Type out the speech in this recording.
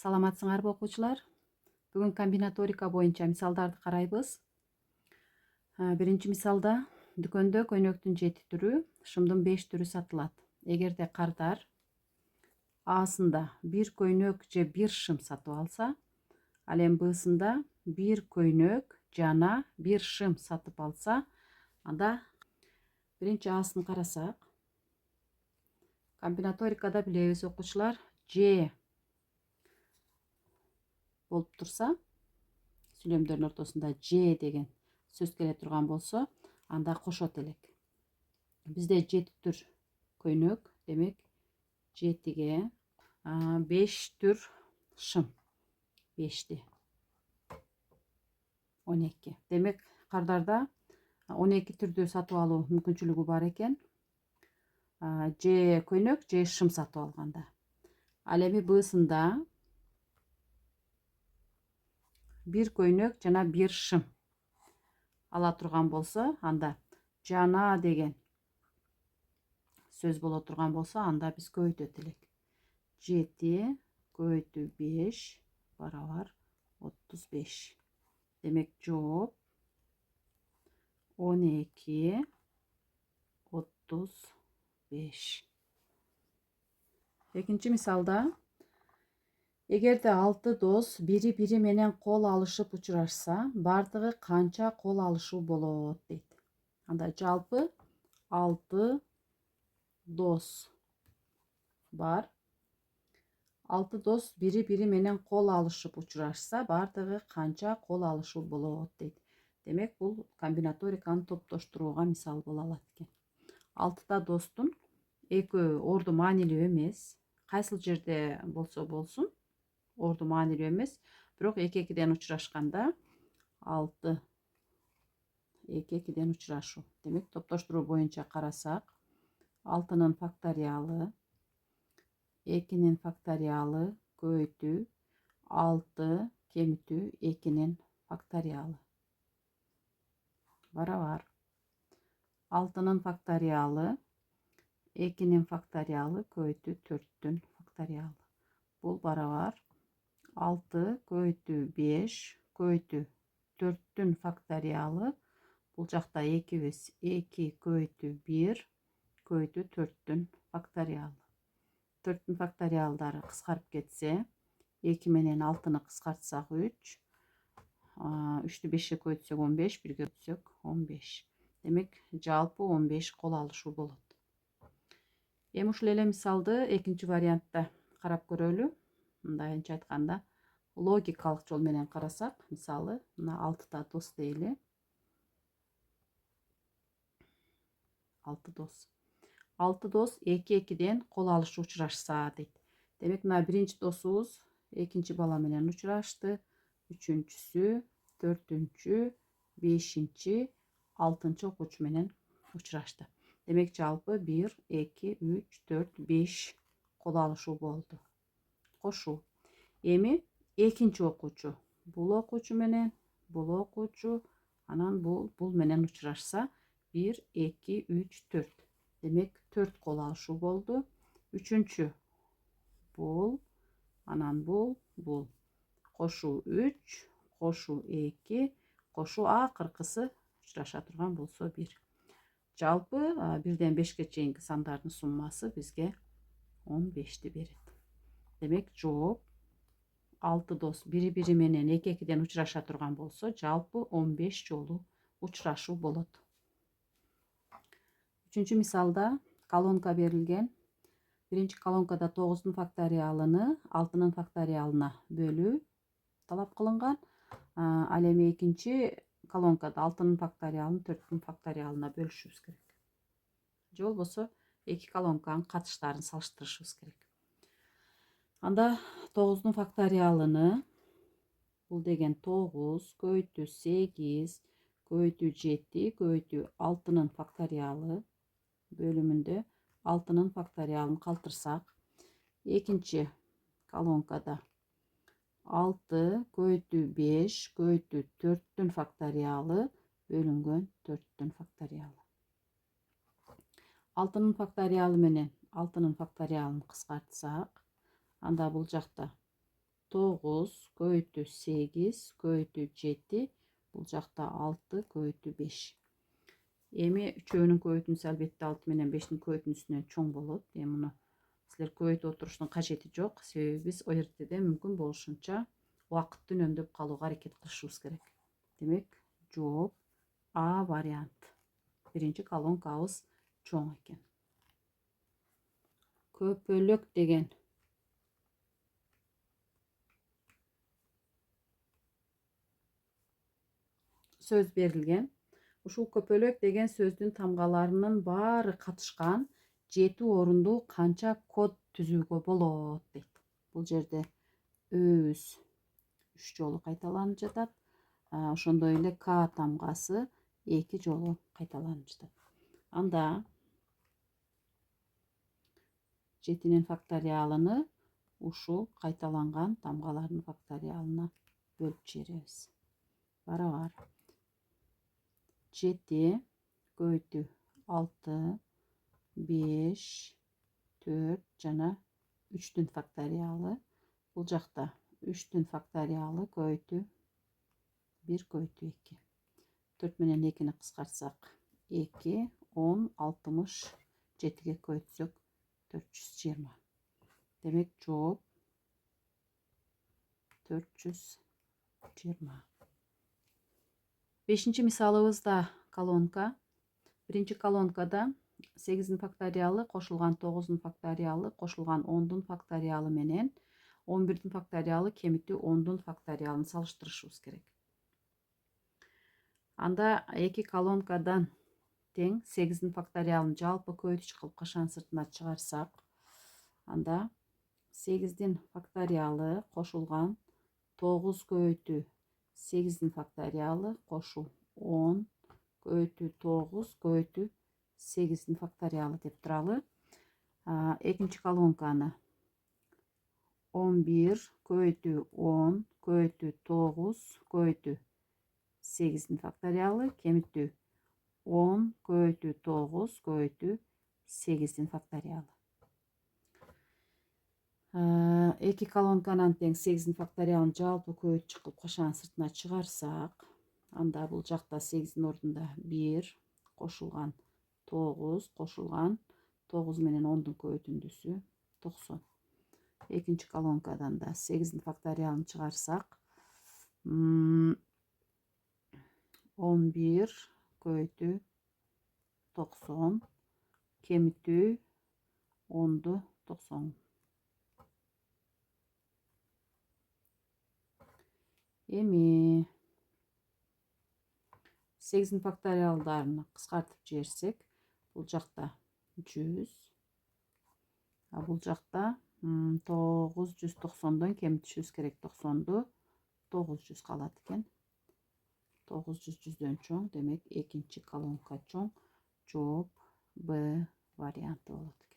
Саламатсыңарбы окуучулар? Бүгүн комбинаторика боюнча мисалдарды карайбыз. Биринчи мисалда дүкөндө көйнөктүн 7 түрү, шымдын 5 түрү сатылат. Эгерде кардар А'сында бир көйнөк же бир шым сатып алса, ал эми Б'сында бир көйнөк жана бир шым сатып алса, анда биринчи А'сын карасак, комбинаторикада билебиз окуучулар, Ж болуп турса, сүйлөмдөрдүн ортосунда Ж деген сөз келе турган болсо, анда кошот элек. Бизде 7 түр көйнөк, демек 7ге 5 түр шым, 5ти 12. Демек кардарда 12 түрдү сатып алуу мүмкүнчүлүгү бар экен. Ж көйнөк, Ж шым сатып алганда. Ал эми Б'сында бир көйнөк жана бир шым ала турган болсо, анда жана деген сөз боло турган болсо, анда биз көбөйтөт элек. 7 көбөйтүү 5 барабар 35. Демек жооп 12 35. Экинчи мисалда, эгерде 6 дос бири-бири менен кол алышып учурашса, бардыгы канча кол алышуу болот дейт. Анда жалпы 6 дос бар. 6 дос бири-бири менен кол алышып учурашса, бардыгы канча кол алышуу болот дейт. Демек бул комбинаториканы топтоштурууга мисал боло алат экен. 6 достун экөө орду маанилүү эмес. Кайсыл жерде болсо болсун, орду маанилүү эмес. Бирок 2-2ден учурашканда 6 2-2ден учурашуу. Демек топтоштуруу боюнча карасак, 6-нын факториалы, 2-нин факториалы көбөйтүү 6 кемитүү 2-нин факториалы барабар 6-нын факториалы 2-нин факториалы көбөйтүү 4-түн факториалы. Бул барабар 6 көбөйтүү 5 көбөйтүү 4-түн факториалы. Бул жакта 2-биз 2 көбөйтүү 1 көбөйтүү 4-түн факториалы. 4-түн факториалдары кыскарып кетсе, 2 менен 6-ны кыскартсак 3, 3-тү 5-ке көбөйтсөк 15, 1-ге көбөйтсөк 15. Демек жалпы 15 кол алышуу болот. Эми ушул эле мисалды экинчи вариантта карап көрөлү. Мындайынча айтканда, логикалык жол менен карасак, мисалы, мына 6 дос дейли. 6 дос. 6 дос 2-2ден кол алышып учурашса дейт. Демек мына биринчи досубуз экинчи бала менен учурашты, үчүнчүсү, төртүнчү, бешинчи, алтынчы окуучу менен учурашты. Демек жалпы 1, 2, 3, 4, 5 кол алышуу болду. Кошуу. Эми экинчи окуучу бул окуучу менен, бул окуучу, анан бул менен учурашса, 1, 2, 3, 4. Демек 4 кол алышуу болду. Үчүнчү бул, анан бул. Кошуу 3, кошуу 2, кошуу акыркысы учураша турган болсо 1. Жалпы 1ден 5ке чейинки сандардын суммасы бизге 15ти берет. Демек жооп 6 дос бири-бири менен 2-2ден учураша турган болсо, жалпы 15 жолу учурашуу болот. Үчүнчү мисалда колонка берилген. Биринчи колонкада 9-дун факториалыны 6-нын факториалына бөлүү талап кылынган. Ал эми экинчи колонкада 6-нын факториалын 4-түн факториалына бөлүшүбүз керек. Же болбосо эки колонканын катыштарын салыштырышыбыз керек. Анда 9-дун факториалыны, бул деген 9 көбөйтүү 8 көбөйтүү 7 көбөйтүү 6-нын факториалы бөлүмүндө 6-нын факториалын калтырсак, экинчи колонкада 6 көбөйтүү 5 көбөйтүү 4-түн факториалы бөлүнгөн 4-түн факториалы. 6-нын факториалы менен 6-нын факториалын кыскартсак, анда бул жакта 9 көйтü 8 көйтü 7 бул жакта 6 көйтü 5. Эми үчөөнүн көйтүнүсү албетте 6 менен 5-тин көйтүнүсүнөн чоң болот. Эми муну силер көйүтүп отуруштун кажети жок. Себеби биз о жерде мүмкүн болушунча убакытты үнөмдөп калууга аракет кылышыбыз керек. Демек жооп А вариант. Биринчи колонкабыз чоң экен. Көпөлөк деген сөз берилген. Ушул көпөлөк деген сөздүн тамгаларынын баары катышкан 7 орундуу канча код түзүүгө болот дейт. Бул жерде өз 3 жолу кайталанып жатат. Ошондой эле К тамгасы 2 жолу кайталанып жатат. Анда 7-нин факториалыны ушул кайталанган тамгалардын факториалына бөлүп жиберебиз. Барабар 7 көйтү 6 5 4 жана 3-түн факториалы. Бул жакта 3-түн факториалы көйтү 1 көйтү 2. 4 менен 2-ни кыскартсак 2 10 60 7-ге көйтсөк 420. Демек жооп 420. Бешинчи мисалыбызда колонка. Биринчи колонкада 8-ин факториалы кошулган 9-ун факториалы кошулган 10-дун факториалы менен 11-дин факториалы кемитүү 10-дун факториалын салыштырышыбыз керек. Анда эки колонкадан тең 8-ин факториалын жалпы көйтүч кылып кашанын сыртына чыгарсак, анда 8-дин факториалы кошулган 9 көйтү 8-дин факториалы кошуу 10 көйтү 9 көйтү 8-дин факториалы деп туралы. Экинчи колонканы 11 көйтү 10 көйтү 9 көйтү 8-дин факториалы кемитүү 10 көйтү 9 көйтү 8-дин факториалы. Эки колонканан тең 8-дин факториалын жалпы көйтүч кылып кашанын сыртына чыгарсак, анда бул жакта 8-дин ордунда 1 кошулган 9 кошулган 9 менен 10-дун көйтүндүсү 90. Экинчи колонкадан да 8-дин факториалын чыгарсак 11 көйтү 90 кемитүү 10-ду 90. Эми 8-дин факториалдарын кыскартып жиберсек, бул жакта 100, бул жакта 990дон кемитишибиз керек 90ду 900 калат экен. 900 100дөн чоң, демек экинчи колонка чоң. Жооп Б варианты болот.